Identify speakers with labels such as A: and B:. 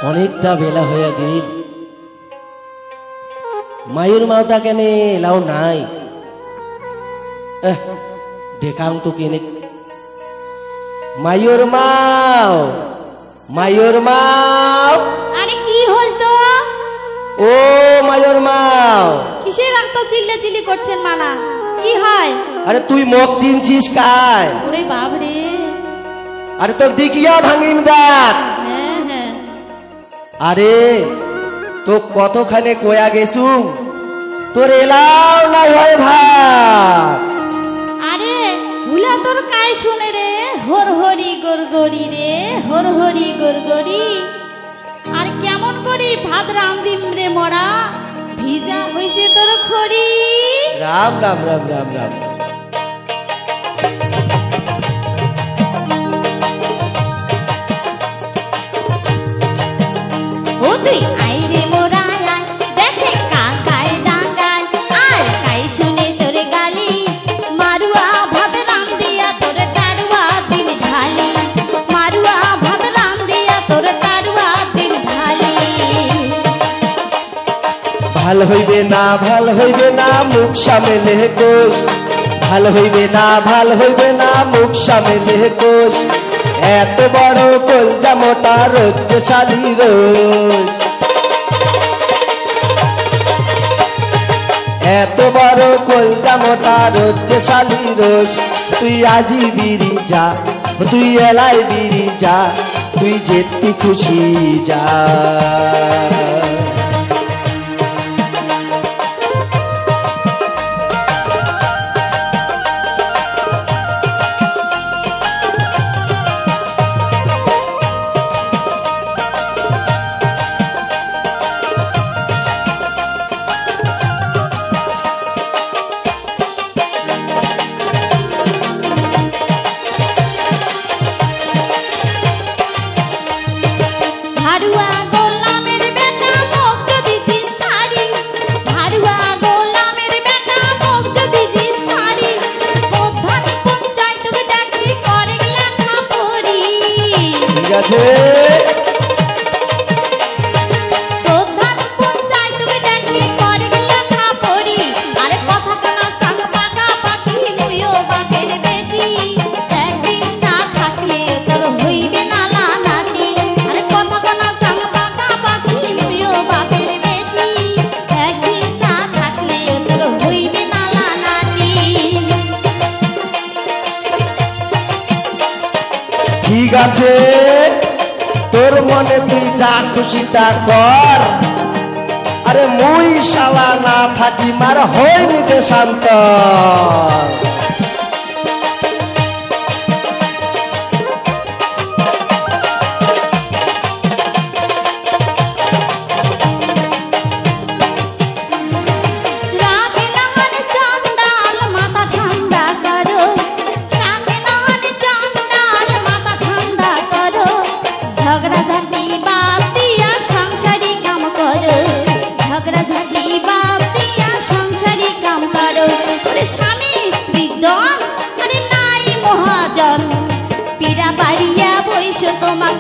A: অনেকটা বেলা হয়ে গেল, মায়ের মাওটা কেনে এলাও নাই। ডেকাং তো কেনে মায়ুর মাও, মায়ুর মাও।
B: আরে কি হল তো?
A: ও মায়ুর মাও,
B: কিসের এত চিল্লাচিল্লি করছেন মানা? কি হয়?
A: আরে তুই মুখ চিনছিস কায়?
B: ওরে বাপ রে।
A: আরে তোর দিকিয়া ভাঙিন দাঁত।
B: হ্যাঁ হ্যাঁ।
A: আরে তো কতখানে কয়া গেছু, তোর এলাও নাই হয় ভাত।
B: আরে হুলা তোর কায় শুনে রে, হর হরি গরগরি রে, হর হরি গরগরি। আর কেমন করি ভাত রান্দিম রে মরা, ভিজা হইছে তোর খড়ি।
A: রাম রাম রাম রাম রাম।
B: ও তুই আইরে মোরা আয়, দেখে কাকায় ডাঙ্গায়, আর কাই শুনে তোর গালি, মারুয়া ভাত রান্দিয়া তোর টাড়ুয়া দিন ঢালি, মারুয়া ভাত রান্দিয়া তোর টাড়ুয়া দিন ঢালি।
A: ভাল হইবে না, ভাল হইবে না, মুখ সামনে কোষ। ভাল হইবে না, ভাল হইবে না, মুখ সামনে কোষ। এত বড় কলজা মোটা রজ্জশালী রোজ, এত বড় কলজা মোটা রজ্জশালী রোজ। তুই আজি বিরি যা, তুই এলাই বিরি যা, তুই যেতে খুশি যা।
B: হারুয়া গোলামের বেটা মুখ যদি দিস সারি, হারুয়া গোলামের বেটা মুখ যদি দিস সারি, প্রধান পঞ্চায়েতকে ডাকি করে লেখা পড়ি।
A: ঠিক আছে,
B: প্রধান পঞ্চায়েতকে ডাকি করে লেখা পড়ি। আরে কথা কানা সাং পাকা পাকি, মুইও বাপের বেটি, একদিন না থাকলে তোর হইবে না লানাটি। আরে কথা কানা সাং পাকা পাকি, মুইও বাপের বেটি, একদিন না থাকলে তোর হইবে না লানাটি।
A: ঠিক আছে, তোর মনে তুই যা খুশি তা কর। আরে মুই শালা না থাকি মার হয়নি দেশান্ত।
B: রাগে নাহানে চান্ডাল মাথা ঠান্ডা করো, রাগে নাহানে চান্ডাল মাথা ঠান্ডা করো, ঝগড়া ঝাঁটি বাদ দিয়া সংসারী কাম করো, ঝগড়া ঝাঁটি বাদ দিয়া সংসারী কাম করো। ওরে স্বামী স্ত্রী দন, আরে নাই মহাজন, পীড়া পারিয়া বৈশ তোমাক